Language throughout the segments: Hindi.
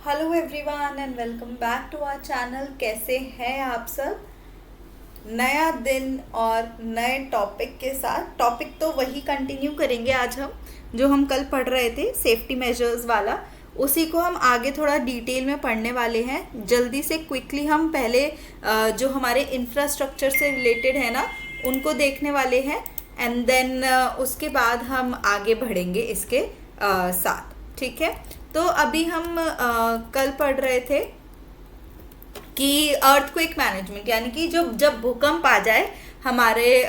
Hello everyone and welcome back to our channel. कैसे हैं आप सब? नया दिन और नए टॉपिक के साथ। टॉपिक तो वही कंटिन्यू करेंगे आज हम, जो हम कल पढ़ रहे थे सेफ्टी मेजर्स वाला। उसी को हम आगे थोड़ा डिटेल में पढ़ने वाले हैं। जल्दी से क्विकली हम पहले जो हमारे इंफ्रास्ट्रक्चर से रिलेटेड है ना, उनको देखने वाले हैं। एंड देन उसके बाद हम आगे बढ़ेंगे इसके साथ। ठीक है, तो अभी हम कल पढ़ रहे थे कि अर्थक्वेक मैनेजमेंट, यानी कि जब भूकंप आ जाए हमारे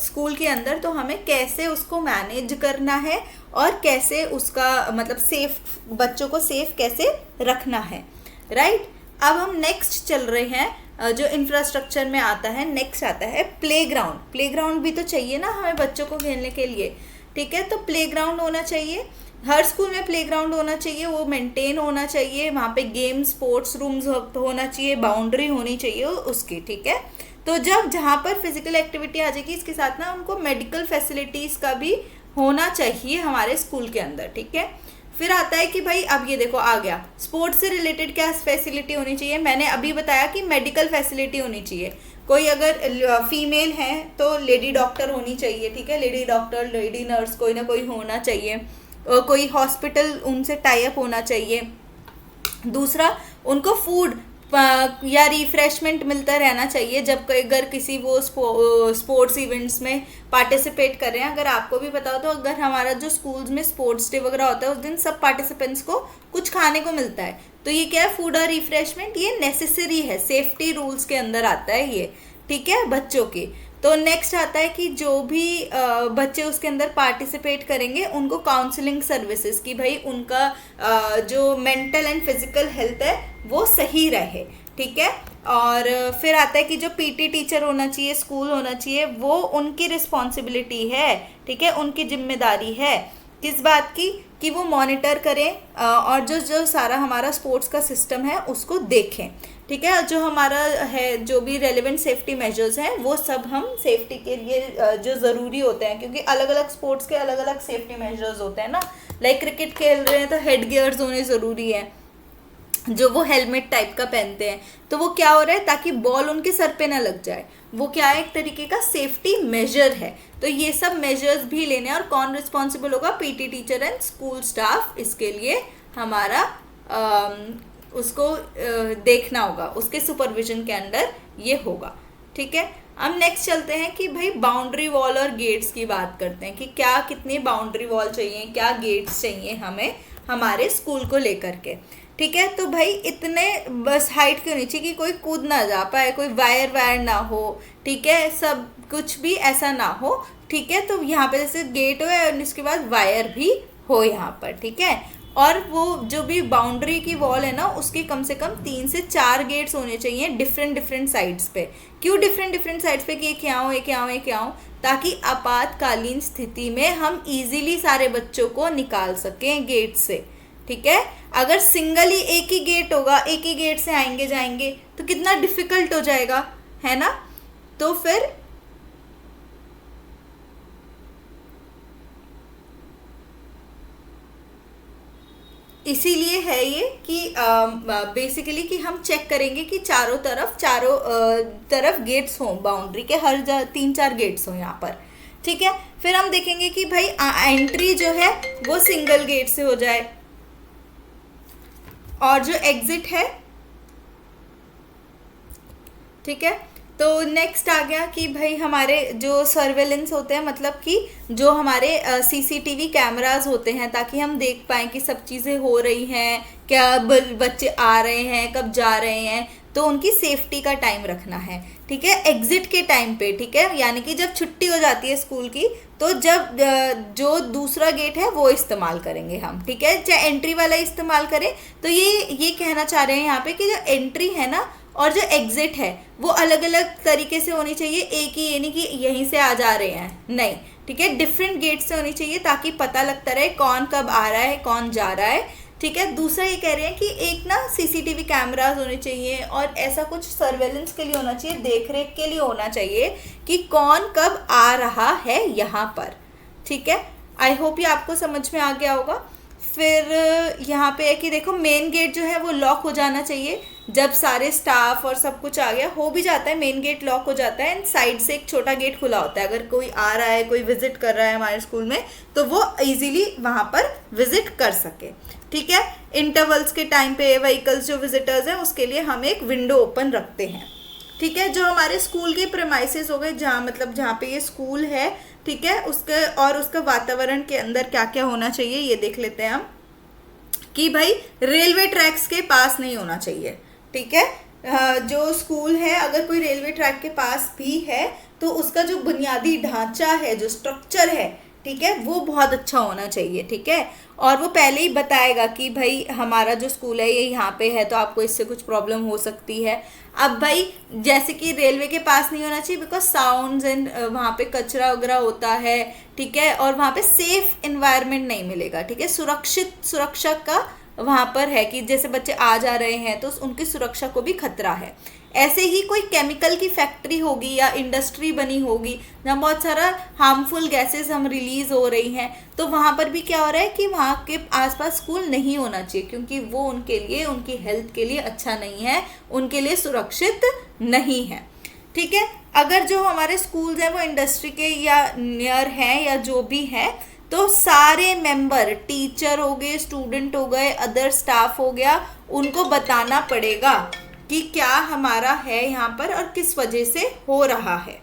स्कूल के अंदर, तो हमें कैसे उसको मैनेज करना है और कैसे उसका मतलब सेफ, बच्चों को सेफ कैसे रखना है। राइट, अब हम नेक्स्ट चल रहे हैं। जो इंफ्रास्ट्रक्चर में आता है, नेक्स्ट आता है प्लेग्राउंड। प्लेग्राउंड भी तो चाहिए ना हमें बच्चों को खेलने के लिए। ठीक है, तो प्लेग्राउंड होना चाहिए। हर स्कूल में प्लेग्राउंड होना चाहिए, वो मेंटेन होना चाहिए। वहाँ पे गेम स्पोर्ट्स रूम्स होना चाहिए, बाउंड्री होनी चाहिए उसकी। ठीक है, तो जब जहाँ पर फिजिकल एक्टिविटी आ जाएगी, इसके साथ ना उनको मेडिकल फैसिलिटीज़ का भी होना चाहिए हमारे स्कूल के अंदर। ठीक है, फिर आता है कि भाई अब ये देखो आ गया, स्पोर्ट्स से रिलेटेड क्या फैसिलिटी होनी चाहिए। मैंने अभी बताया कि मेडिकल फैसिलिटी होनी चाहिए। कोई अगर फीमेल है तो लेडी डॉक्टर होनी चाहिए। ठीक है, लेडी डॉक्टर, लेडी नर्स, कोई ना कोई होना चाहिए। कोई हॉस्पिटल उनसे टाई अप होना चाहिए। दूसरा, उनको फूड या रिफ्रेशमेंट मिलता रहना चाहिए जब अगर किसी वो स्पोर्ट्स इवेंट्स में पार्टिसिपेट कर रहे हैं। अगर आपको भी पता हो तो अगर हमारा जो स्कूल्स में स्पोर्ट्स डे वगैरह होता है, उस दिन सब पार्टिसिपेंट्स को कुछ खाने को मिलता है। तो ये क्या है, फूड और रिफ्रेशमेंट, ये नेसेसरी है, सेफ्टी रूल्स के अंदर आता है ये। ठीक है, बच्चों की। तो नेक्स्ट आता है कि जो भी बच्चे उसके अंदर पार्टिसिपेट करेंगे, उनको काउंसलिंग सर्विसेज की भाई उनका जो मेंटल एंड फिजिकल हेल्थ है वो सही रहे। ठीक है, और फिर आता है कि जो पीटी टीचर होना चाहिए, स्कूल होना चाहिए, वो उनकी रिस्पॉन्सिबिलिटी है। ठीक है, उनकी जिम्मेदारी है किस बात की, कि वो मॉनिटर करें और जो जो सारा हमारा स्पोर्ट्स का सिस्टम है उसको देखें। ठीक है, जो हमारा है, जो भी रेलिवेंट सेफ्टी मेजर्स हैं, वो सब हम सेफ्टी के लिए जो ज़रूरी होते हैं, क्योंकि अलग अलग स्पोर्ट्स के अलग अलग सेफ्टी मेजर्स होते हैं ना। लाइक क्रिकेट खेल रहे हैं तो हेड गियर्स होने ज़रूरी है, जो वो हेलमेट टाइप का पहनते हैं। तो वो क्या हो रहा है, ताकि बॉल उनके सर पे ना लग जाए। वो क्या है, एक तरीके का सेफ्टी मेजर है। तो ये सब मेजर्स भी लेने हैं। और कौन रिस्पॉन्सिबल होगा, PT teacher and school staff. इसके लिए हमारा उसको देखना होगा, उसके सुपरविजन के अंडर ये होगा। ठीक है, अब नेक्स्ट चलते हैं कि भाई बाउंड्री वॉल और गेट्स की बात करते हैं कि क्या कितनी बाउंड्री वॉल चाहिए, क्या गेट्स चाहिए हमें हमारे स्कूल को लेकर के। ठीक है, तो भाई इतने बस हाइट की होनी चाहिए कि कोई कूद ना जा पाए, कोई वायर वायर ना हो। ठीक है, सब कुछ भी ऐसा ना हो। ठीक है, तो यहाँ पे जैसे गेट हो और इसके बाद वायर भी हो यहाँ पर। ठीक है, और वो जो भी बाउंड्री की वॉल है ना, उसके कम से कम 3 से 4 गेट्स होने चाहिए डिफरेंट डिफरेंट साइड्स पे। क्यों डिफरेंट डिफरेंट साइड्स पे, कि एक यहाँ हो, एक यहाँ हो, एक यहाँ हो, ताकि आपातकालीन स्थिति में हम इजीली सारे बच्चों को निकाल सकें गेट से। ठीक है, अगर सिंगल ही एक ही गेट होगा, एक ही गेट से आएंगे जाएंगे, तो कितना डिफिकल्ट हो जाएगा, है ना। तो फिर इसीलिए है ये कि बेसिकली कि हम चेक करेंगे कि चारों तरफ गेट्स हों, बाउंड्री के हर 3-4 गेट्स हों यहाँ पर। ठीक है, फिर हम देखेंगे कि भाई एंट्री जो है वो सिंगल गेट से हो जाए, और जो एग्जिट है, ठीक है। तो नेक्स्ट आ गया कि भाई हमारे जो सर्वेलेंस होते हैं, मतलब कि जो हमारे सीसीटीवी कैमरास होते हैं, ताकि हम देख पाएँ कि सब चीज़ें हो रही हैं, क्या बच्चे आ रहे हैं, कब जा रहे हैं। तो उनकी सेफ्टी का टाइम रखना है। ठीक है, एग्जिट के टाइम पे। ठीक है, यानी कि जब छुट्टी हो जाती है स्कूल की, तो जब जो दूसरा गेट है वो इस्तेमाल करेंगे हम। ठीक है, चाहे एंट्री वाला इस्तेमाल करें। तो ये कहना चाह रहे हैं यहाँ पे कि जो एंट्री है ना और जो एग्जिट है, वो अलग अलग तरीके से होनी चाहिए। एक ही, ये नहीं कि यहीं से आ जा रहे हैं, नहीं। ठीक है, डिफरेंट गेट से होनी चाहिए, ताकि पता लगता रहे कौन कब आ रहा है, कौन जा रहा है। ठीक है, दूसरा ये कह रहे हैं कि एक ना सीसीटीवी कैमरास होने चाहिए, और ऐसा कुछ सर्वेलेंस के लिए होना चाहिए, देख रेख के लिए होना चाहिए कि कौन कब आ रहा है यहाँ पर। ठीक है, आई होप ये आपको समझ में आ गया होगा। फिर यहाँ पे है कि देखो मेन गेट जो है वो लॉक हो जाना चाहिए जब सारे स्टाफ और सब कुछ आ गया, हो भी जाता है, मेन गेट लॉक हो जाता है एंड साइड से एक छोटा गेट खुला होता है। अगर कोई आ रहा है, कोई विजिट कर रहा है हमारे स्कूल में, तो वो इजीली वहाँ पर विजिट कर सके। ठीक है, इंटरवल्स के टाइम पे व्हीकल्स जो विजिटर्स हैं उसके लिए हम एक विंडो ओपन रखते हैं। ठीक है, जो हमारे स्कूल के प्रेमाइसेस हो गए, जहाँ मतलब जहाँ पे ये स्कूल है, ठीक है, उसके और उसका वातावरण के अंदर क्या क्या होना चाहिए ये देख लेते हैं हम। कि भाई रेलवे ट्रैक्स के पास नहीं होना चाहिए। ठीक है, जो स्कूल है अगर कोई रेलवे ट्रैक के पास भी है तो उसका जो बुनियादी ढांचा है, जो स्ट्रक्चर है, ठीक है, वो बहुत अच्छा होना चाहिए। ठीक है, और वो पहले ही बताएगा कि भाई हमारा जो स्कूल है ये यहाँ पे है तो आपको इससे कुछ प्रॉब्लम हो सकती है। अब भाई जैसे कि रेलवे के पास नहीं होना चाहिए बिकॉज साउंड्स एंड वहाँ पे कचरा वगैरह होता है। ठीक है, और वहाँ पे सेफ इन्वायरमेंट नहीं मिलेगा। ठीक है, सुरक्षा का वहाँ पर है कि जैसे बच्चे आ जा रहे हैं तो उनकी सुरक्षा को भी खतरा है। ऐसे ही कोई केमिकल की फैक्ट्री होगी या इंडस्ट्री बनी होगी जहाँ बहुत सारा हार्मफुल गैसेस हम रिलीज हो रही हैं, तो वहाँ पर भी क्या हो रहा है कि वहाँ के आसपास स्कूल नहीं होना चाहिए, क्योंकि वो उनके लिए, उनकी हेल्थ के लिए अच्छा नहीं है, उनके लिए सुरक्षित नहीं है। ठीक है, अगर जो हमारे स्कूल्स हैं वो इंडस्ट्री के या नियर हैं या जो भी हैं, तो सारे मेंबर, टीचर हो गए, स्टूडेंट हो गए, अदर स्टाफ हो गया, उनको बताना पड़ेगा कि क्या हमारा है यहाँ पर और किस वजह से हो रहा है।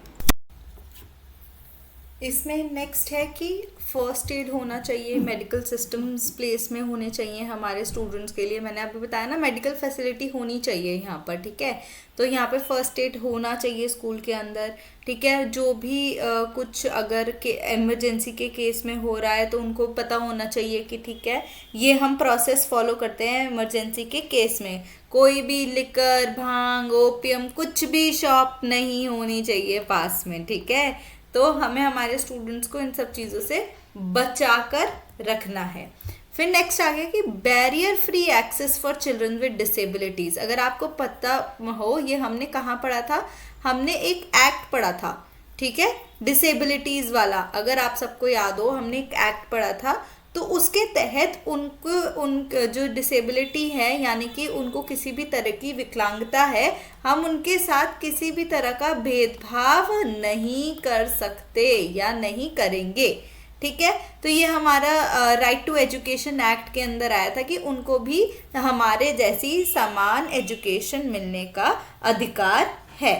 इसमें नेक्स्ट है कि फर्स्ट एड होना चाहिए, मेडिकल सिस्टम्स प्लेस में होने चाहिए हमारे स्टूडेंट्स के लिए। मैंने आपको बताया ना, मेडिकल फैसिलिटी होनी चाहिए यहाँ पर। ठीक है, तो यहाँ पे फर्स्ट एड होना चाहिए स्कूल के अंदर। ठीक है, जो भी कुछ अगर के इमरजेंसी के केस में हो रहा है तो उनको पता होना चाहिए कि ठीक है ये हम प्रोसेस फॉलो करते हैं इमरजेंसी के केस में। कोई भी लिकर, भांग, ओपियम, कुछ भी शॉप नहीं होनी चाहिए पास में। ठीक है, तो हमें हमारे स्टूडेंट्स को इन सब चीज़ों से बचा कर रखना है। फिर नेक्स्ट आ गया कि barrier free access for children with disabilities. अगर आपको पता हो, ये हमने कहाँ पढ़ा था, हमने एक एक्ट पढ़ा था। ठीक है, डिसेबिलिटीज़ वाला, अगर आप सबको याद हो, हमने एक एक्ट पढ़ा था। तो उसके तहत उन जो डिसेबिलिटी है, यानी कि उनको किसी भी तरह की विकलांगता है, हम उनके साथ किसी भी तरह का भेदभाव नहीं कर सकते या नहीं करेंगे। ठीक है, तो ये हमारा राइट टू एजुकेशन एक्ट के अंदर आया था कि उनको भी हमारे जैसी समान एजुकेशन मिलने का अधिकार है।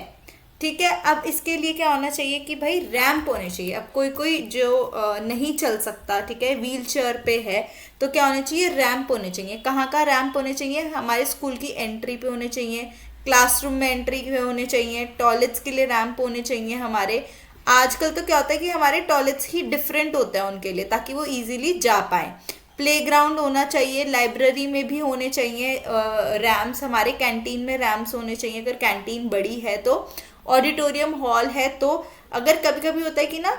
ठीक है, अब इसके लिए क्या होना चाहिए कि भाई रैंप होने चाहिए। अब कोई जो नहीं चल सकता, ठीक है, व्हील चेयर पे है, तो क्या होने चाहिए, रैंप होने चाहिए। कहाँ का रैंप होने चाहिए, हमारे स्कूल की एंट्री पे होने चाहिए, क्लासरूम में एंट्री पे होने चाहिए, टॉयलेट्स के लिए रैंप होने चाहिए हमारे। आजकल तो क्या होता है कि हमारे टॉयलेट्स ही डिफरेंट होते हैं उनके लिए, ताकि वो ईजिली जा पाएँ। प्लेग्राउंड होना चाहिए, लाइब्रेरी में भी होने चाहिए रैम्प्स, हमारे कैंटीन में रैम्प्स होने चाहिए अगर कैंटीन बड़ी है तो। ऑडिटोरियम हॉल है तो अगर कभी कभी होता है कि ना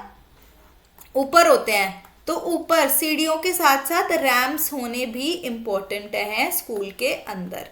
ऊपर होते हैं तो ऊपर सीढ़ियों के साथ साथ रैम्प्स होने भी इम्पोर्टेंट हैं स्कूल के अंदर।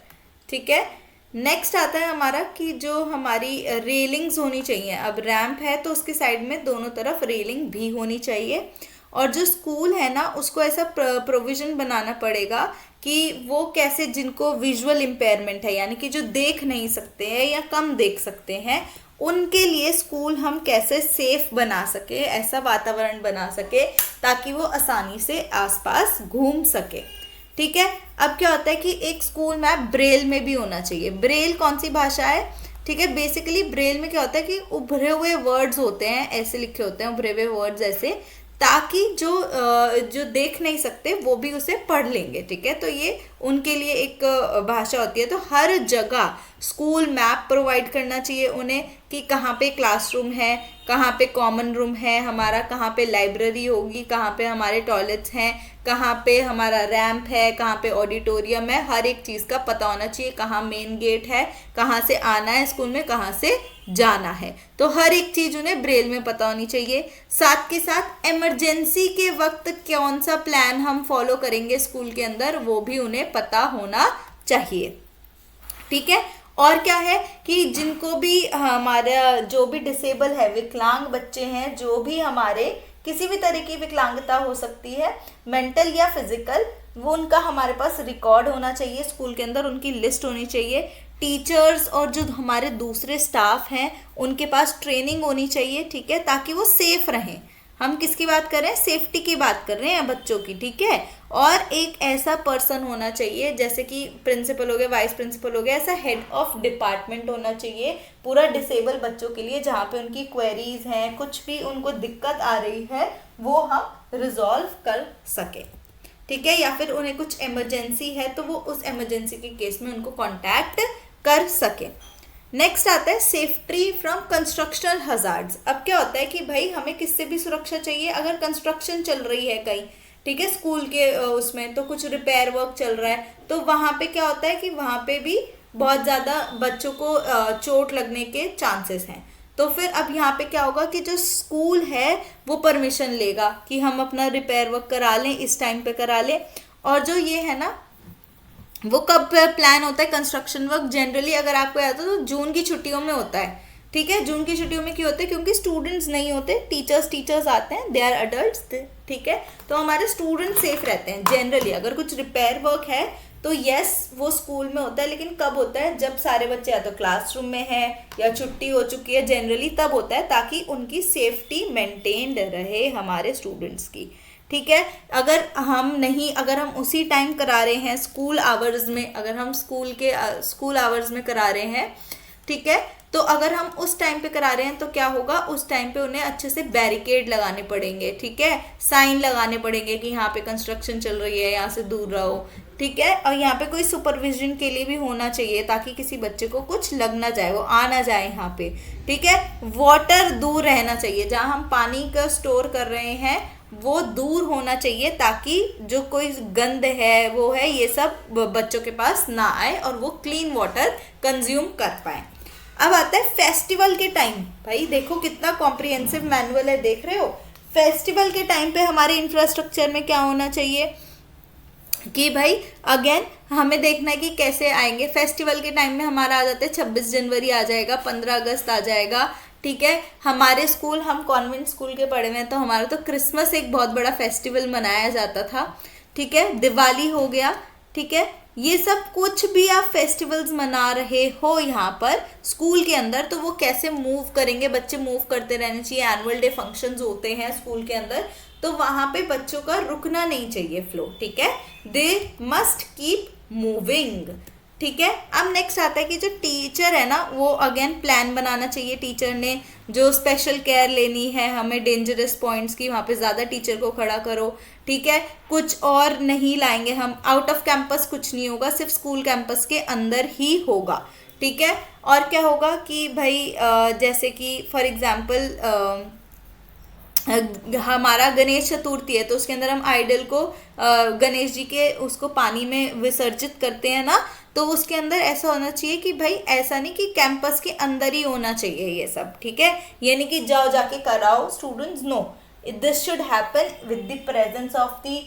ठीक है, नेक्स्ट आता है हमारा कि जो हमारी रेलिंग्स होनी चाहिए। अब रैंप है तो उसके साइड में दोनों तरफ रेलिंग भी होनी चाहिए। और जो स्कूल है ना उसको ऐसा प्रोविज़न बनाना पड़ेगा कि वो कैसे, जिनको विजुअल इम्पेयरमेंट है, यानी कि जो देख नहीं सकते हैं या कम देख सकते हैं, उनके लिए स्कूल हम कैसे सेफ बना सके, ऐसा वातावरण बना सके ताकि वो आसानी से आसपास घूम सके। ठीक है, अब क्या होता है कि एक स्कूल मैप ब्रेल में भी होना चाहिए। ब्रेल कौन सी भाषा है, ठीक है, बेसिकली ब्रेल में क्या होता है कि उभरे हुए वर्ड्स होते हैं, ऐसे लिखे होते हैं उभरे हुए वर्ड्स ऐसे, ताकि जो देख नहीं सकते वो भी उसे पढ़ लेंगे। ठीक है, तो ये उनके लिए एक भाषा होती है। तो हर जगह स्कूल मैप प्रोवाइड करना चाहिए उन्हें कि कहाँ पे क्लासरूम है, कहाँ पे कॉमन रूम है हमारा, कहाँ पे लाइब्रेरी होगी, कहाँ पे हमारे टॉयलेट्स हैं, कहाँ पे हमारा रैंप है, कहाँ पे ऑडिटोरियम है, हर एक चीज़ का पता होना चाहिए। कहाँ मेन गेट है, कहाँ से आना है स्कूल में, कहाँ से जाना है, तो हर एक चीज़ उन्हें ब्रेल में पता होनी चाहिए। साथ के साथ इमरजेंसी के वक्त कौन सा प्लान हम फॉलो करेंगे स्कूल के अंदर, वो भी उन्हें पता होना चाहिए। ठीक है, और क्या है कि जिनको भी हमारा जो भी डिसेबल है, विकलांग बच्चे हैं, जो भी हमारे किसी भी तरह की विकलांगता हो सकती है, मेंटल या फिजिकल, वो उनका हमारे पास रिकॉर्ड होना चाहिए स्कूल के अंदर, उनकी लिस्ट होनी चाहिए। टीचर्स और जो हमारे दूसरे स्टाफ हैं उनके पास ट्रेनिंग होनी चाहिए, ठीक है, ताकि वो सेफ रहें। हम किसकी बात कर रहे हैं? सेफ्टी की बात कर रहे हैं बच्चों की, ठीक है। और एक ऐसा पर्सन होना चाहिए, जैसे कि प्रिंसिपल हो गया, वाइस प्रिंसिपल हो गया, ऐसा हेड ऑफ डिपार्टमेंट होना चाहिए पूरा डिसेबल बच्चों के लिए, जहाँ पे उनकी क्वेरीज हैं, कुछ भी उनको दिक्कत आ रही है वो हम रिजॉल्व कर सके, ठीक है। या फिर उन्हें कुछ इमरजेंसी है तो वो उस इमरजेंसी के केस में उनको कॉन्टैक्ट कर सके। नेक्स्ट आता है सेफ्टी फ्रॉम कंस्ट्रक्शनल हजार्ड्स। अब क्या होता है कि भाई हमें किससे भी सुरक्षा चाहिए, अगर कंस्ट्रक्शन चल रही है कहीं, ठीक है, स्कूल के उसमें तो कुछ रिपेयर वर्क चल रहा है, तो वहाँ पे क्या होता है कि वहाँ पे भी बहुत ज़्यादा बच्चों को चोट लगने के चांसेस हैं। तो फिर अब यहाँ पे क्या होगा कि जो स्कूल है वो परमिशन लेगा कि हम अपना रिपेयर वर्क करा लें, इस टाइम पे करा लें। और जो ये है ना, वो कब प्लान होता है कंस्ट्रक्शन वर्क? जनरली अगर आपको याद हो तो जून की छुट्टियों में होता है, ठीक है। जून की छुट्टियों में क्यों होता है? क्योंकि स्टूडेंट्स नहीं होते, टीचर्स आते हैं, दे आर अडल्ट्स, ठीक है, तो हमारे स्टूडेंट सेफ रहते हैं जनरली। अगर कुछ रिपेयर वर्क है तो यस वो स्कूल में होता है, लेकिन कब होता है? जब सारे बच्चे या तो क्लासरूम में हैं या छुट्टी हो चुकी है, जनरली तब होता है, ताकि उनकी सेफ्टी मेंटेन्ड रहे हमारे स्टूडेंट्स की, ठीक है। अगर हम उसी टाइम करा रहे हैं स्कूल आवर्स में, अगर हम स्कूल आवर्स में करा रहे हैं, ठीक है, तो अगर हम उस टाइम पे करा रहे हैं तो क्या होगा, उस टाइम पे उन्हें अच्छे से बैरिकेड लगाने पड़ेंगे, ठीक है, साइन लगाने पड़ेंगे कि यहाँ पे कंस्ट्रक्शन चल रही है, यहाँ से दूर रहो, ठीक है। और यहाँ पे कोई सुपरविजन के लिए भी होना चाहिए ताकि किसी बच्चे को कुछ लग ना जाए, वो आ ना जाए यहाँ पे, ठीक है। वाटर दूर रहना चाहिए, जहाँ हम पानी का स्टोर कर रहे हैं वो दूर होना चाहिए, ताकि जो कोई गंद है वो है ये सब बच्चों के पास ना आए और वो क्लीन वाटर कंज्यूम कर पाए। अब आता है फेस्टिवल के टाइम। भाई देखो कितना कॉम्प्रिहेंसिव मैनुअल है, देख रहे हो। फेस्टिवल के टाइम पे हमारे इंफ्रास्ट्रक्चर में क्या होना चाहिए कि भाई अगेन हमें देखना है कि कैसे आएंगे। फेस्टिवल के टाइम में हमारा आ जाता है 26 जनवरी आ जाएगा, 15 अगस्त आ जाएगा, ठीक है। हमारे स्कूल, हम कॉन्वेंट स्कूल के पढ़े हुए हैं, तो हमारा तो क्रिसमस एक बहुत बड़ा फेस्टिवल मनाया जाता था, ठीक है। दिवाली हो गया, ठीक है। ये सब कुछ भी आप फेस्टिवल्स मना रहे हो यहाँ पर स्कूल के अंदर, तो वो कैसे मूव करेंगे? बच्चे मूव करते रहने चाहिए। एनुअल डे फंक्शंस होते हैं स्कूल के अंदर, तो वहाँ पे बच्चों का रुकना नहीं चाहिए फ्लो, ठीक है। दे मस्ट कीप मूविंग, ठीक है। अब नेक्स्ट आता है कि जो टीचर है ना, वो अगेन प्लान बनाना चाहिए टीचर ने, जो स्पेशल केयर लेनी है हमें डेंजरस पॉइंट्स की, वहाँ पे ज़्यादा टीचर को खड़ा करो, ठीक है। कुछ और नहीं लाएंगे हम, आउट ऑफ कैंपस कुछ नहीं होगा, सिर्फ स्कूल कैंपस के अंदर ही होगा, ठीक है। और क्या होगा कि भाई जैसे कि फॉर एग्जाम्पल हमारा गणेश चतुर्थी है, तो उसके अंदर हम आइडल को गणेश जी के उसको पानी में विसर्जित करते हैं ना, तो उसके अंदर ऐसा होना चाहिए कि भाई ऐसा नहीं कि कैंपस के अंदर ही होना चाहिए ये सब, ठीक है। ये नहीं कि जाओ जाके कराओ students, no, this should happen with the presence of the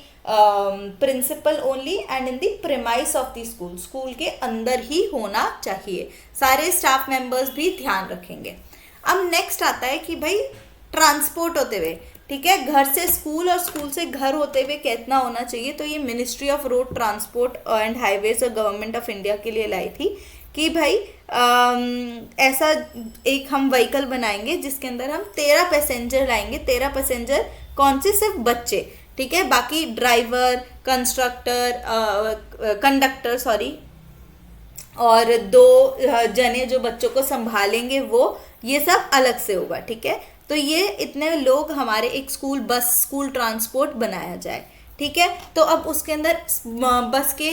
principal only and in the premise of the school. School के अंदर ही होना चाहिए, सारे स्टाफ मेंबर्स भी ध्यान रखेंगे। अब नेक्स्ट आता है कि भाई ट्रांसपोर्ट होते हुए, ठीक है, घर से स्कूल और स्कूल से घर होते हुए कितना होना चाहिए, तो ये ministry of road transport and highways और गवर्नमेंट ऑफ इंडिया के लिए लाई थी कि भाई ऐसा एक हम व्हीकल बनाएंगे जिसके अंदर हम 13 पैसेंजर लाएंगे। 13 पैसेंजर कौन से? सिर्फ बच्चे, ठीक है। बाकी ड्राइवर, कंडक्टर और 2 जने जो बच्चों को संभालेंगे, वो ये सब अलग से होगा, ठीक है। तो ये इतने लोग हमारे एक स्कूल ट्रांसपोर्ट बनाया जाए, ठीक है। तो अब उसके अंदर बस के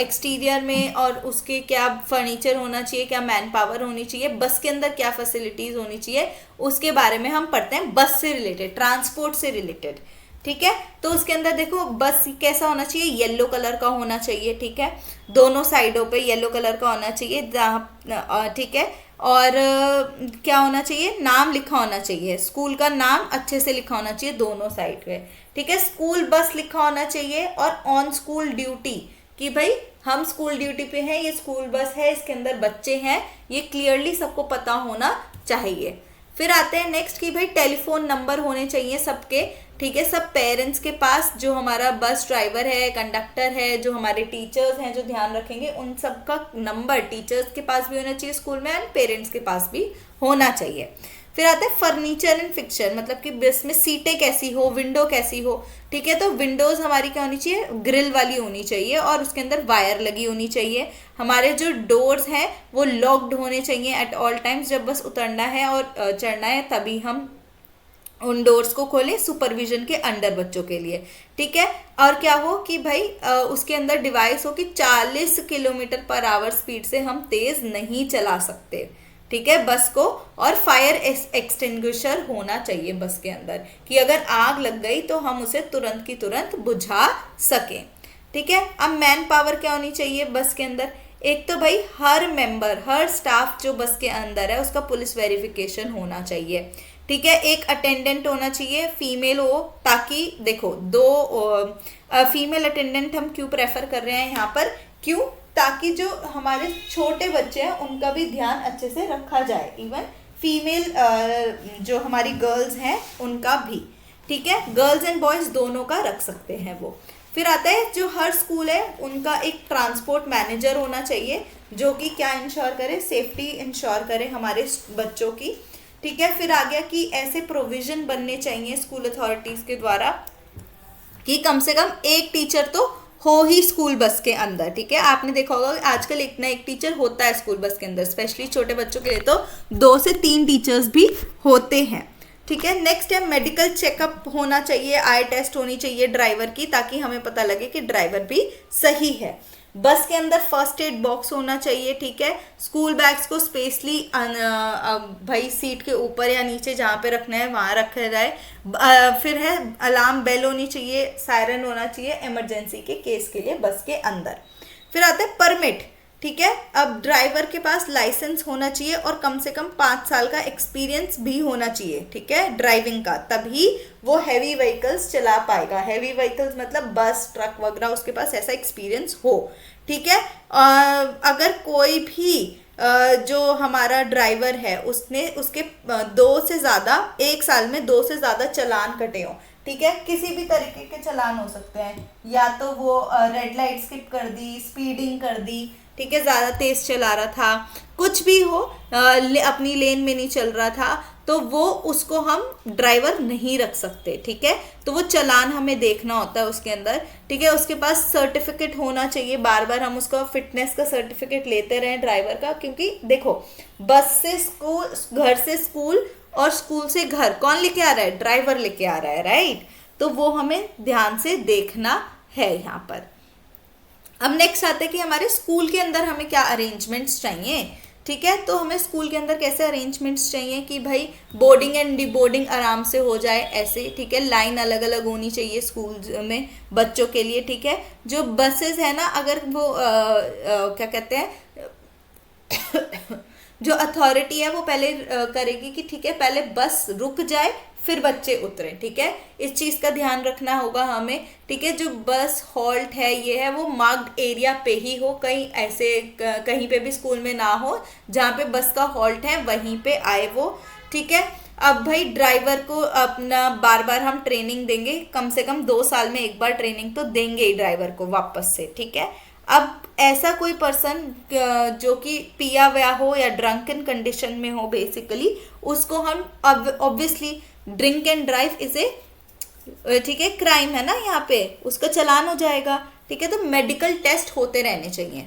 एक्सटीरियर में और उसके क्या फर्नीचर होना चाहिए, क्या मैन पावर होनी चाहिए, बस के अंदर क्या फैसिलिटीज़ होनी चाहिए, उसके बारे में हम पढ़ते हैं बस से रिलेटेड, ट्रांसपोर्ट से रिलेटेड, ठीक है। तो उसके अंदर देखो बस कैसा होना चाहिए, येलो कलर का होना चाहिए, ठीक है, दोनों साइडों पे येलो कलर का होना चाहिए, ठीक है। और क्या होना चाहिए, नाम लिखा होना चाहिए, स्कूल का नाम अच्छे से लिखा होना चाहिए दोनों साइड पे, ठीक है। स्कूल बस लिखा होना चाहिए और ऑन स्कूल ड्यूटी, कि भाई हम स्कूल ड्यूटी पे हैं, ये स्कूल बस है, इसके अंदर बच्चे हैं, ये क्लियरली सबको पता होना चाहिए। फिर आते हैं नेक्स्ट कि भाई टेलीफोन नंबर होने चाहिए सबके, ठीक है, सब पेरेंट्स के पास, जो हमारा बस ड्राइवर है, कंडक्टर है, जो हमारे टीचर्स हैं जो ध्यान रखेंगे, उन सब का नंबर टीचर्स के पास भी होना चाहिए स्कूल में एंड पेरेंट्स के पास भी होना चाहिए। फिर आता है फर्नीचर एंड फिक्सचर, मतलब कि बस में सीटें कैसी हो, विंडो कैसी हो, ठीक है, तो विंडोज हमारी क्या होनी चाहिए, ग्रिल वाली होनी चाहिए और उसके अंदर वायर लगी होनी चाहिए। हमारे जो डोर्स हैं वो लॉक्ड होने चाहिए एट ऑल टाइम्स, जब बस उतरना है और चढ़ना है तभी हम उन डोर्स को खोलें, सुपरविजन के अंडर बच्चों के लिए, ठीक है। और क्या हो कि भाई उसके अंदर डिवाइस हो कि 40 किलोमीटर पर आवर स्पीड से हम तेज नहीं चला सकते, ठीक है, बस को। और फायर एक्सटिंग्विशर होना चाहिए बस के अंदर, कि अगर आग लग गई तो हम उसे तुरंत की तुरंत बुझा सकें, ठीक है। अब मैन पावर क्या होनी चाहिए बस के अंदर, एक तो भाई हर मेंबर, हर स्टाफ जो बस के अंदर है उसका पुलिस वेरिफिकेशन होना चाहिए, ठीक है। एक अटेंडेंट होना चाहिए, फीमेल हो, ताकि देखो दो फीमेल अटेंडेंट हम क्यों प्रेफर कर रहे हैं यहाँ पर, क्यों, ताकि जो हमारे छोटे बच्चे हैं उनका भी ध्यान अच्छे से रखा जाए, इवन फीमेल जो हमारी गर्ल्स हैं उनका भी, ठीक है, गर्ल्स एंड बॉयज दोनों का रख सकते हैं वो। फिर आता है जो हर स्कूल है उनका एक ट्रांसपोर्ट मैनेजर होना चाहिए, जो कि क्या इंश्योर करे, सेफ्टी इंश्योर करे हमारे बच्चों की, ठीक है। फिर आ गया कि ऐसे प्रोविजन बनने चाहिए स्कूल अथॉरिटीज के द्वारा कि कम से कम एक टीचर तो हो ही स्कूल बस के अंदर, ठीक है। आपने देखा होगा आजकल एक ना एक टीचर होता है स्कूल बस के अंदर, स्पेशली छोटे बच्चों के लिए तो 2 से 3 टीचर्स भी होते हैं, ठीक है। नेक्स्ट है मेडिकल चेकअप होना चाहिए, आई टेस्ट होनी चाहिए ड्राइवर की, ताकि हमें पता लगे कि ड्राइवर भी सही है। बस के अंदर फर्स्ट एड बॉक्स होना चाहिए, ठीक है। स्कूल बैग्स को स्पेसली भाई सीट के ऊपर या नीचे जहाँ पे रखना है वहाँ रखा जाए। फिर है अलार्म बेल होनी चाहिए, सायरन होना चाहिए इमरजेंसी के केस के लिए बस के अंदर। फिर आता है परमिट, ठीक है। अब ड्राइवर के पास लाइसेंस होना चाहिए और कम से कम 5 साल का एक्सपीरियंस भी होना चाहिए, ठीक है, ड्राइविंग का, तभी वो हैवी व्हीकल्स चला पाएगा। हैवी व्हीकल्स मतलब बस, ट्रक वगैरह, उसके पास ऐसा एक्सपीरियंस हो, ठीक है। अगर कोई भी जो हमारा ड्राइवर है उसने उसके 2 से ज़्यादा, 1 साल में 2 से ज़्यादा चालान कटे हो, ठीक है, किसी भी तरीके के चालान हो सकते हैं, या तो वो रेड लाइट स्किप कर दी, स्पीडिंग कर दी, ठीक है, ज़्यादा तेज चला रहा था, कुछ भी हो, अपनी लेन में नहीं चल रहा था, तो वो उसको हम ड्राइवर नहीं रख सकते, ठीक है। तो वो चालान हमें देखना होता है उसके अंदर, ठीक है। उसके पास सर्टिफिकेट होना चाहिए, बार बार हम उसका फिटनेस का सर्टिफिकेट लेते रहें ड्राइवर का, क्योंकि देखो बस से स्कूल, घर से स्कूल और स्कूल से घर कौन लेके आ रहा है, ड्राइवर लेके आ रहा है, राइट। तो वो हमें ध्यान से देखना है यहाँ पर। अब नेक्स्ट आता है कि हमारे स्कूल के अंदर हमें क्या अरेंजमेंट्स चाहिए, ठीक है। तो हमें स्कूल के अंदर कैसे अरेंजमेंट्स चाहिए कि भाई बोर्डिंग एंड डिबोर्डिंग आराम से हो जाए ऐसे, ठीक है। लाइन अलग अलग होनी चाहिए स्कूल में बच्चों के लिए, ठीक है। जो बसेस है ना, अगर वो क्या कहते हैं जो अथॉरिटी है वो पहले करेगी कि ठीक है पहले बस रुक जाए फिर बच्चे उतरे, ठीक है। इस चीज़ का ध्यान रखना होगा हमें, ठीक है। जो बस हॉल्ट है ये है वो मार्क्ड एरिया पे ही हो, कहीं ऐसे कहीं पे भी स्कूल में ना हो, जहाँ पे बस का हॉल्ट है वहीं पे आए वो, ठीक है। अब भाई ड्राइवर को अपना बार बार हम ट्रेनिंग देंगे, कम से कम 2 साल में एक बार ट्रेनिंग तो देंगे ही ड्राइवर को वापस से, ठीक है। अब ऐसा कोई पर्सन जो कि पिया हुआ हो या ड्रंकन कंडीशन में हो बेसिकली, उसको हम ऑब्वियसली ड्रिंक एंड ड्राइव इसे, ठीक है, क्राइम है ना यहाँ पे, उसका चालान हो जाएगा, ठीक है। तो मेडिकल टेस्ट होते रहने चाहिए,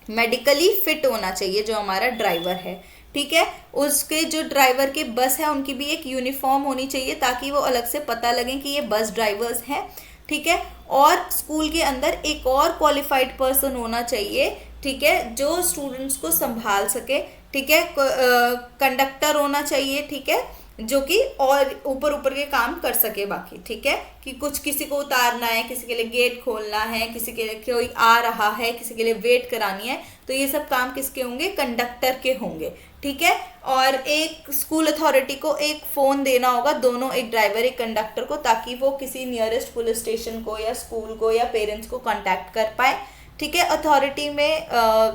मेडिकली फिट होना चाहिए जो हमारा ड्राइवर है, ठीक है। उसके जो ड्राइवर के बस है उनकी भी एक यूनिफॉर्म होनी चाहिए, ताकि वो अलग से पता लगे कि ये बस ड्राइवर्स हैं, ठीक है। और स्कूल के अंदर एक और क्वालिफाइड पर्सन होना चाहिए, ठीक है, जो स्टूडेंट्स को संभाल सके, ठीक है। कंडक्टर होना चाहिए, ठीक है, जो कि और ऊपर ऊपर के काम कर सके बाकी, ठीक है। कि कुछ किसी को उतारना है, किसी के लिए गेट खोलना है, किसी के लिए कोई आ रहा है, किसी के लिए वेट करानी है, तो ये सब काम किसके होंगे, कंडक्टर के होंगे, ठीक है। और एक स्कूल अथॉरिटी को एक फ़ोन देना होगा, दोनों, एक ड्राइवर एक कंडक्टर को, ताकि वो किसी नियरेस्ट पुलिस स्टेशन को या स्कूल को या पेरेंट्स को कांटेक्ट कर पाए, ठीक है। अथॉरिटी में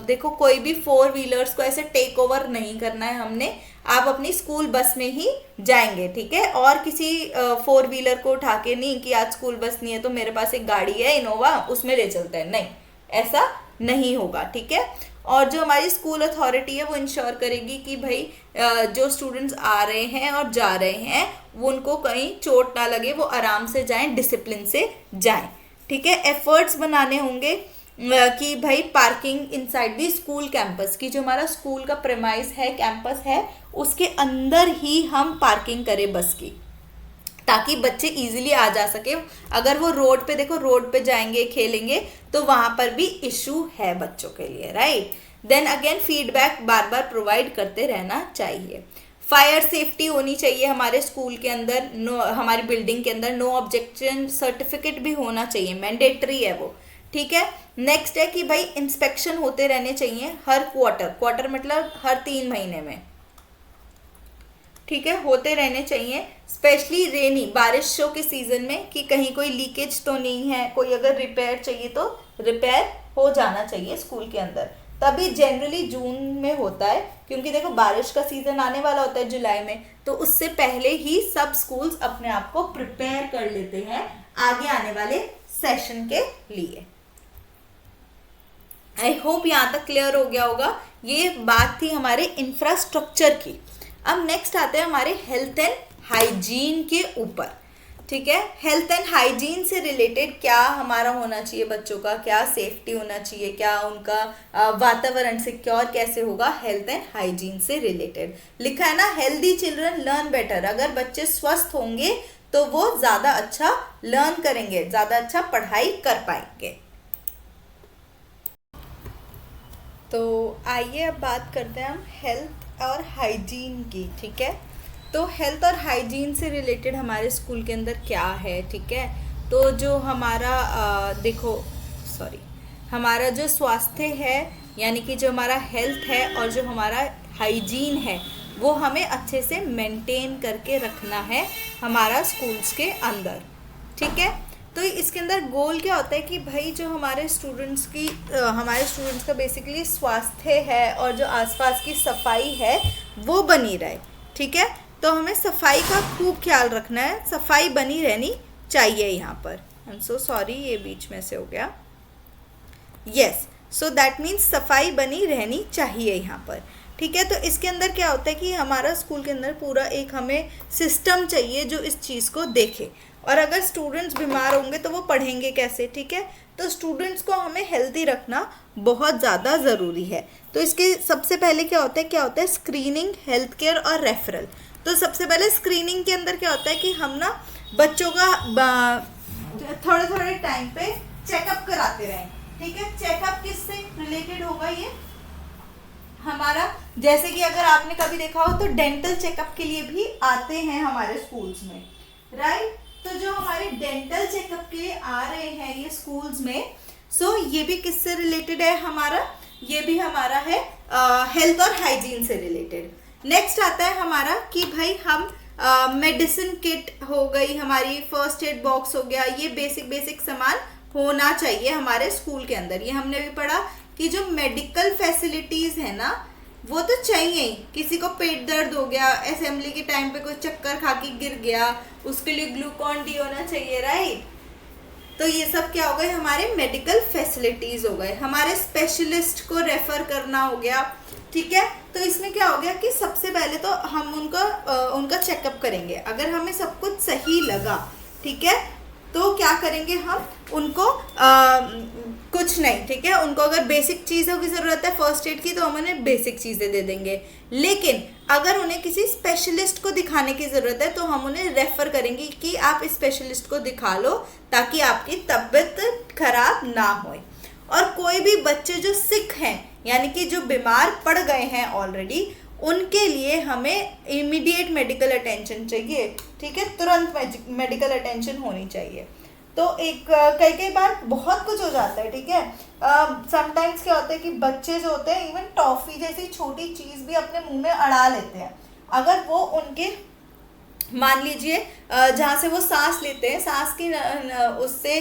देखो कोई भी 4 व्हीलर्स को ऐसे टेक ओवर नहीं करना है हमने, आप अपनी स्कूल बस में ही जाएंगे, ठीक है। और किसी 4 व्हीलर को उठा के नहीं कि आज स्कूल बस नहीं है तो मेरे पास एक गाड़ी है इनोवा उसमें ले चलते हैं, नहीं, ऐसा नहीं होगा, ठीक है। और जो हमारी स्कूल अथॉरिटी है वो इंश्योर करेगी कि भाई जो स्टूडेंट्स आ रहे हैं और जा रहे हैं वो उनको कहीं चोट ना लगे, वो आराम से जाएं, डिसिप्लिन से जाएं, ठीक है। एफर्ट्स बनाने होंगे कि भाई parking inside the school campus की, जो हमारा स्कूल का प्रेमाइस है, कैंपस है, उसके अंदर ही हम पार्किंग करें बस की, ताकि बच्चे इजीली आ जा सके। अगर वो रोड पे, देखो रोड पे जाएंगे खेलेंगे तो वहां पर भी इशू है बच्चों के लिए, राइट। देन अगेन फीडबैक बार बार प्रोवाइड करते रहना चाहिए। फायर सेफ्टी होनी चाहिए हमारे स्कूल के अंदर, हमारी बिल्डिंग के अंदर नो ऑब्जेक्शन सर्टिफिकेट भी होना चाहिए, मैंडेटरी है वो, ठीक है। नेक्स्ट है कि भाई इंस्पेक्शन होते रहने चाहिए हर क्वार्टर मतलब हर 3 महीने में, ठीक है, होते रहने चाहिए। स्पेशली रेनी, बारिशों के सीजन में, कि कहीं कोई लीकेज तो नहीं है, कोई अगर रिपेयर चाहिए तो रिपेयर हो जाना चाहिए स्कूल के अंदर। तभी जनरली जून में होता है, क्योंकि देखो बारिश का सीजन आने वाला होता है जुलाई में, तो उससे पहले ही सब स्कूल्स अपने आप को प्रिपेयर कर लेते हैं आगे आने वाले सेशन के लिए। आई होप यहाँ तक क्लियर हो गया होगा। ये बात थी हमारे इंफ्रास्ट्रक्चर की। अब नेक्स्ट आते हैं हमारे हेल्थ एंड हाइजीन के ऊपर, ठीक है। हेल्थ एंड हाइजीन से रिलेटेड क्या हमारा होना चाहिए बच्चों का, क्या सेफ्टी होना चाहिए, क्या उनका वातावरण सिक्योर कैसे होगा, हेल्थ एंड हाइजीन से रिलेटेड लिखा है ना। हेल्दी चिल्ड्रन लर्न बेटर, अगर बच्चे स्वस्थ होंगे तो वो ज़्यादा अच्छा लर्न करेंगे, ज़्यादा अच्छा पढ़ाई कर पाएंगे। तो आइए अब बात करते हैं हम हेल्थ और हाइजीन की, ठीक है। तो हेल्थ और हाइजीन से रिलेटेड हमारे स्कूल के अंदर क्या है, ठीक है। तो जो हमारा हमारा जो स्वास्थ्य है, यानी कि जो हमारा हेल्थ है और जो हमारा हाइजीन है, वो हमें अच्छे से मेंटेन करके रखना है हमारा स्कूल्स के अंदर, ठीक है। तो इसके अंदर गोल क्या होता है कि भाई जो हमारे स्टूडेंट्स का बेसिकली स्वास्थ्य है और जो आसपास की सफाई है वो बनी रहे, ठीक है। तो हमें सफाई का खूब ख्याल रखना है, सफाई बनी रहनी चाहिए यहाँ पर। आई एम सो सॉरी, ये बीच में से हो गया, यस। सो दैट मीन्स सफाई बनी रहनी चाहिए यहाँ पर, ठीक है। तो इसके अंदर क्या होता है कि हमारा स्कूल के अंदर पूरा एक हमें सिस्टम चाहिए जो इस चीज़ को देखे। और अगर स्टूडेंट्स बीमार होंगे तो वो पढ़ेंगे कैसे, ठीक है। तो स्टूडेंट्स को हमें हेल्दी रखना बहुत ज़्यादा ज़रूरी है। तो इसके सबसे पहले क्या होता है स्क्रीनिंग, हेल्थ केयर और रेफरल। तो सबसे पहले स्क्रीनिंग के अंदर क्या होता है कि हम ना बच्चों का थोड़े थोड़े टाइम पे चेकअप कराते रहें, ठीक है। चेकअप किससे रिलेटेड होगा, ये हमारा, जैसे कि अगर आपने कभी देखा हो तो डेंटल चेकअप के लिए भी आते हैं हमारे स्कूल्स में, राइट। तो जो हमारे डेंटल चेकअप के लिए आ रहे हैं ये स्कूल्स में, सो ये भी किससे रिलेटेड है हमारा, ये भी हमारा है हेल्थ और हाइजीन से रिलेटेड। नेक्स्ट आता है हमारा कि भाई हम मेडिसिन किट हो गई, हमारी फर्स्ट एड बॉक्स हो गया, ये बेसिक सामान होना चाहिए हमारे स्कूल के अंदर। ये हमने भी पढ़ा कि जो मेडिकल फैसिलिटीज है ना वो तो चाहिए ही। किसी को पेट दर्द हो गया, असेंबली के टाइम पे कोई चक्कर खा के गिर गया, उसके लिए ग्लूकॉन डी होना चाहिए, राइट। तो ये सब क्या हो गए, हमारे मेडिकल फैसिलिटीज हो गए। हमारे स्पेशलिस्ट को रेफर करना हो गया, ठीक है। तो इसमें क्या हो गया कि सबसे पहले तो हम उनका चेकअप करेंगे। अगर हमें सब कुछ सही लगा, ठीक है, तो क्या करेंगे हम उनको कुछ नहीं, ठीक है। उनको अगर बेसिक चीज़ों की ज़रूरत है फर्स्ट एड की तो हम उन्हें बेसिक चीज़ें दे देंगे। लेकिन अगर उन्हें किसी स्पेशलिस्ट को दिखाने की ज़रूरत है तो हम उन्हें रेफ़र करेंगे कि आप इस स्पेशलिस्ट को दिखा लो ताकि आपकी तबीयत खराब ना हो। और कोई भी बच्चे जो सिक हैं, यानी कि जो बीमार पड़ गए हैं ऑलरेडी, उनके लिए हमें इमीडिएट मेडिकल अटेंशन चाहिए, ठीक है। तुरंत मेडिकल अटेंशन होनी चाहिए। तो कई बार बहुत कुछ हो जाता है, ठीक है। समटाइम्स क्या होता है कि बच्चे जो होते हैं इवन टॉफ़ी जैसी छोटी चीज़ भी अपने मुंह में अड़ा लेते हैं। अगर वो उनके, मान लीजिए जहाँ से वो सांस लेते हैं, सांस की उससे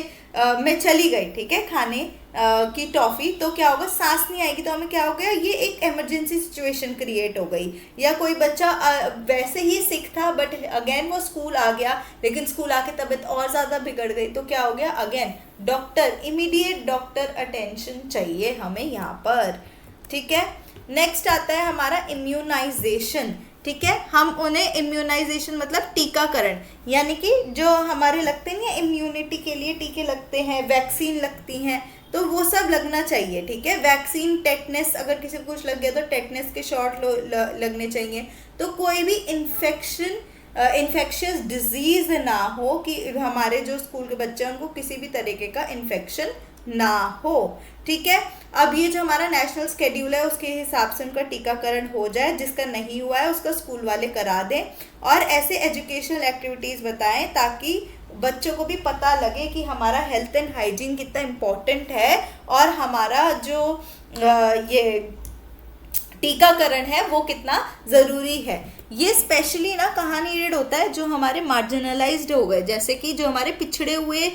में चली गई, ठीक है, खाने की टॉफी, तो क्या होगा, सांस नहीं आएगी, तो हमें क्या हो गया, ये एक इमरजेंसी सिचुएशन क्रिएट हो गई। या कोई बच्चा वैसे ही सिक था बट अगेन वो स्कूल आ गया, लेकिन स्कूल आके तबीयत और ज़्यादा बिगड़ गई, तो क्या हो गया, again doctor, immediate doctor attention चाहिए हमें यहाँ पर। ठीक है, नेक्स्ट आता है हमारा इम्यूनाइजेशन। ठीक है, हम उन्हें इम्यूनाइजेशन मतलब टीकाकरण, यानी कि जो हमारे लगते नहीं है इम्यूनिटी के लिए टीके लगते हैं, वैक्सीन लगती हैं, तो वो सब लगना चाहिए। ठीक है, वैक्सीन, टेटनस, अगर किसी को कुछ लग गया तो टेटनस के शॉट लगने चाहिए। तो कोई भी इन्फेक्शियस डिजीज ना हो, कि हमारे जो स्कूल के बच्चे हैं उनको किसी भी तरीके का इन्फेक्शन ना हो। ठीक है, अब ये जो हमारा नेशनल शेड्यूल है उसके हिसाब से उनका टीकाकरण हो जाए, जिसका नहीं हुआ है उसका स्कूल वाले करा दें, और ऐसे एजुकेशनल एक्टिविटीज़ बताएं ताकि बच्चों को भी पता लगे कि हमारा हेल्थ एंड हाइजीन कितना इम्पोर्टेंट है, और हमारा जो ये टीकाकरण है वो कितना ज़रूरी है। ये स्पेशली ना कहाँ नीडेड होता है, जो हमारे मार्जिनलाइज्ड हो गए, जैसे कि जो हमारे पिछड़े हुए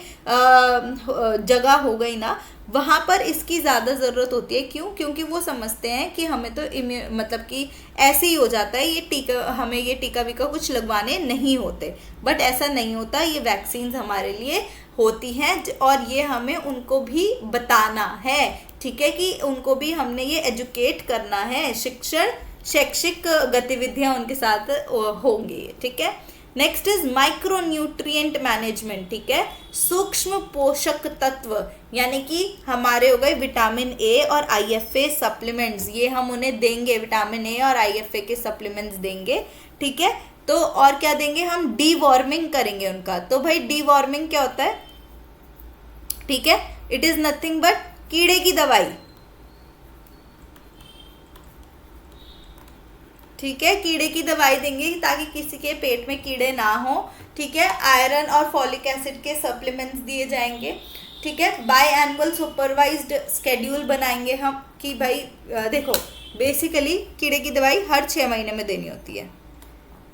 जगह हो गई ना, वहाँ पर इसकी ज़्यादा ज़रूरत होती है। क्यों? क्योंकि वो समझते हैं कि हमें तो मतलब कि ऐसे ही हो जाता है, ये टीका, हमें ये टीका वीका कुछ लगवाने नहीं होते, बट ऐसा नहीं होता, ये वैक्सीन्स हमारे लिए होती हैं, और ये हमें उनको भी बताना है। ठीक है, कि उनको भी हमने ये एजुकेट करना है, शैक्षिक गतिविधियां उनके साथ होंगी। ठीक है, next is micro nutrient management. ठीक है, सूक्ष्म पोषक तत्व, यानी कि हमारे हो गए विटामिन ए और IFA सप्लीमेंट्स, ये हम उन्हें देंगे, विटामिन ए और IFA के सप्लीमेंट्स देंगे। ठीक है, तो और क्या देंगे, हम डीवॉर्मिंग करेंगे उनका। तो भाई डीवॉर्मिंग क्या होता है? ठीक है, इट इज नथिंग बट कीड़े की दवाई। ठीक है, कीड़े की दवाई देंगे ताकि किसी के पेट में कीड़े ना हो। ठीक है, आयरन और फॉलिक एसिड के सप्लीमेंट्स दिए जाएंगे। ठीक है, बाय एनुअल सुपरवाइज्ड स्केड्यूल बनाएंगे हम, कि भाई देखो बेसिकली कीड़े की दवाई हर 6 महीने में देनी होती है।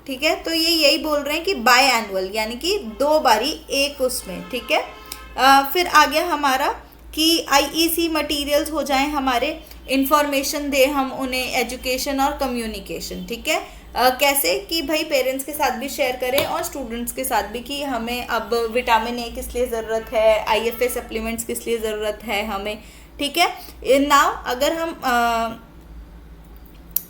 ठीक है, तो ये यही बोल रहे हैं कि बाय एनुअल, यानी कि 2 बारी एक उसमें। ठीक है, फिर आ गया हमारा कि IEC मटेरियल्स हो जाएं हमारे, इंफॉर्मेशन दे हम उन्हें, एजुकेशन और कम्युनिकेशन। ठीक है, कैसे कि भाई पेरेंट्स के साथ भी शेयर करें और स्टूडेंट्स के साथ भी, कि हमें अब विटामिन ए किस लिए ज़रूरत है, IFA सप्लीमेंट्स किस लिए ज़रूरत है हमें। ठीक है, नाउ अगर हम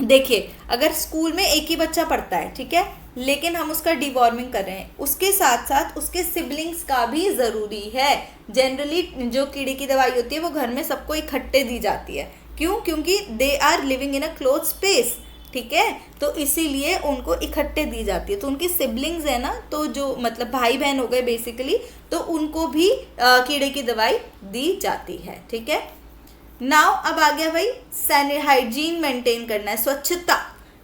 देखिए, अगर स्कूल में एक ही बच्चा पढ़ता है, ठीक है, लेकिन हम उसका डिवॉर्मिंग कर रहे हैं, उसके साथ साथ उसके सिबलिंग्स का भी ज़रूरी है। जनरली जो कीड़े की दवाई होती है वो घर में सबको इकट्ठे दी जाती है। क्यों? क्योंकि they are living in a close space. ठीक है, तो इसीलिए उनको इकट्ठे दी जाती है। तो उनकी सिबलिंग्स है ना, तो जो मतलब भाई बहन हो गए बेसिकली, तो उनको भी कीड़े की दवाई दी जाती है। ठीक है, नाउ अब आ गया भाई हाइजीन मेंटेन करना है, स्वच्छता।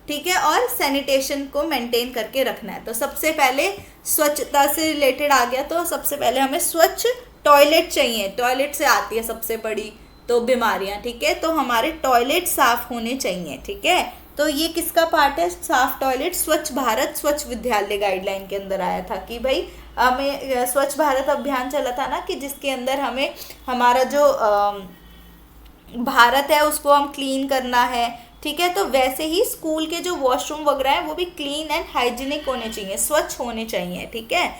ठीक है, और सैनिटेशन को मेंटेन करके रखना है। तो सबसे पहले स्वच्छता से रिलेटेड आ गया, तो सबसे पहले हमें स्वच्छ टॉयलेट चाहिए। टॉयलेट से आती है सबसे बड़ी तो बीमारियां। ठीक है, तो हमारे टॉयलेट साफ होने चाहिए। ठीक है, तो ये किसका पार्ट है, साफ टॉयलेट? स्वच्छ भारत स्वच्छ विद्यालय गाइडलाइन के अंदर आया था कि भाई हमें स्वच्छ भारत अभियान चला था ना, कि जिसके अंदर हमें हमारा जो भारत है उसको हम क्लीन करना है। ठीक है, तो वैसे ही स्कूल के जो वॉशरूम वगैरह हैं वो भी क्लीन एंड हाइजीनिक होने चाहिए, स्वच्छ होने चाहिए। ठीक है,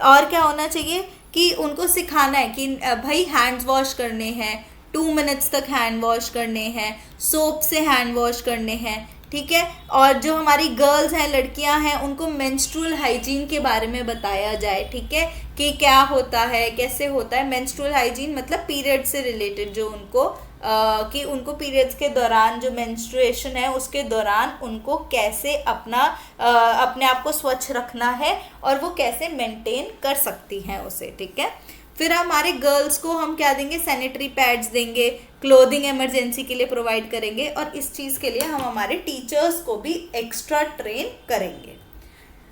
और क्या होना चाहिए कि उनको सिखाना है कि भाई हैंड्स वॉश करने हैं, 2 मिनट्स तक हैंड वॉश करने हैं, सोप से हैंड वॉश करने हैं। ठीक है, और जो हमारी गर्ल्स हैं, लड़कियां हैं, उनको मेंस्ट्रुअल हाइजीन के बारे में बताया जाए। ठीक है, कि क्या होता है, कैसे होता है। मेंस्ट्रुअल हाइजीन मतलब पीरियड से रिलेटेड, जो उनको कि उनको पीरियड्स के दौरान जो मेंस्ट्रुएशन है उसके दौरान उनको कैसे अपने आप को स्वच्छ रखना है और वो कैसे मेंटेन कर सकती हैं उसे। ठीक है, फिर हमारे गर्ल्स को हम क्या देंगे, सैनिटरी पैड्स देंगे, क्लोथिंग इमरजेंसी के लिए प्रोवाइड करेंगे, और इस चीज़ के लिए हम हमारे टीचर्स को भी एक्स्ट्रा ट्रेन करेंगे।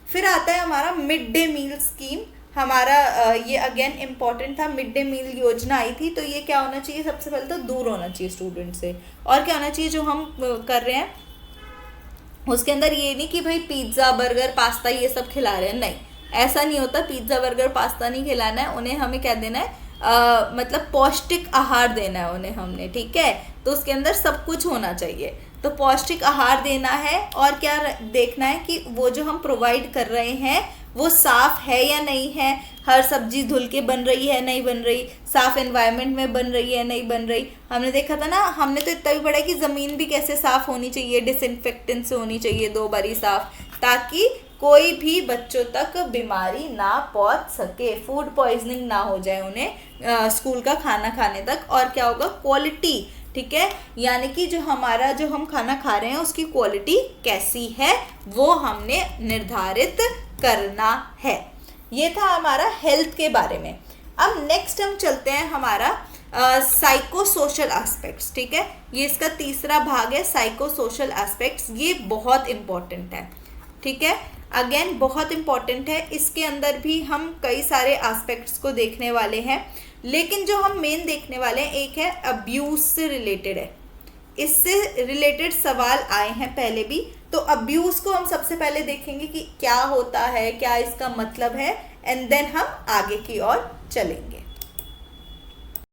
फिर आता है हमारा मिड डे मील स्कीम। हमारा ये अगेन इम्पॉर्टेंट था, मिड डे मील योजना आई थी। तो ये क्या होना चाहिए, सबसे पहले तो दूर होना चाहिए स्टूडेंट से, और क्या होना चाहिए जो हम कर रहे हैं उसके अंदर ये नहीं कि भाई पिज्ज़ा बर्गर पास्ता ये सब खिला रहे हैं, नहीं, ऐसा नहीं होता। पिज्ज़ा बर्गर पास्ता नहीं खिलाना है उन्हें, हमें क्या देना है, मतलब पौष्टिक आहार देना है उन्हें हमने, ठीक है। तो उसके अंदर सब कुछ होना चाहिए। तो पौष्टिक आहार देना है और क्या देखना है कि वो जो हम प्रोवाइड कर रहे हैं वो साफ है या नहीं है, हर सब्जी धुल के बन रही है नहीं बन रही, साफ एनवायरनमेंट में बन रही है नहीं बन रही। हमने देखा था ना, हमने तो इतना भी पढ़ा कि ज़मीन भी कैसे साफ होनी चाहिए, डिसइंफेक्टेंट से होनी चाहिए 2 बारी साफ, ताकि कोई भी बच्चों तक बीमारी ना पहुंच सके, फूड पॉइजनिंग ना हो जाए उन्हें स्कूल का खाना खाने तक। और क्या होगा, क्वालिटी, ठीक है, यानी कि जो हम खाना खा रहे हैं उसकी क्वालिटी कैसी है वो हमने निर्धारित करना है। ये था हमारा हेल्थ के बारे में। अब नेक्स्ट हम चलते हैं हमारा साइको सोशल एस्पेक्ट्स, ठीक है। ये इसका तीसरा भाग है, साइको सोशल एस्पेक्ट्स। ये बहुत इंपॉर्टेंट है, ठीक है, अगेन बहुत इंपॉर्टेंट है। इसके अंदर भी हम कई सारे एस्पेक्ट्स को देखने वाले हैं, लेकिन जो हम मेन देखने वाले हैं एक है अब्यूज से रिलेटेड है। इससे रिलेटेड सवाल आए हैं पहले भी, तो अब्यूज को हम सबसे पहले देखेंगे कि क्या होता है, क्या इसका मतलब है, एंड देन हम आगे की ओर चलेंगे।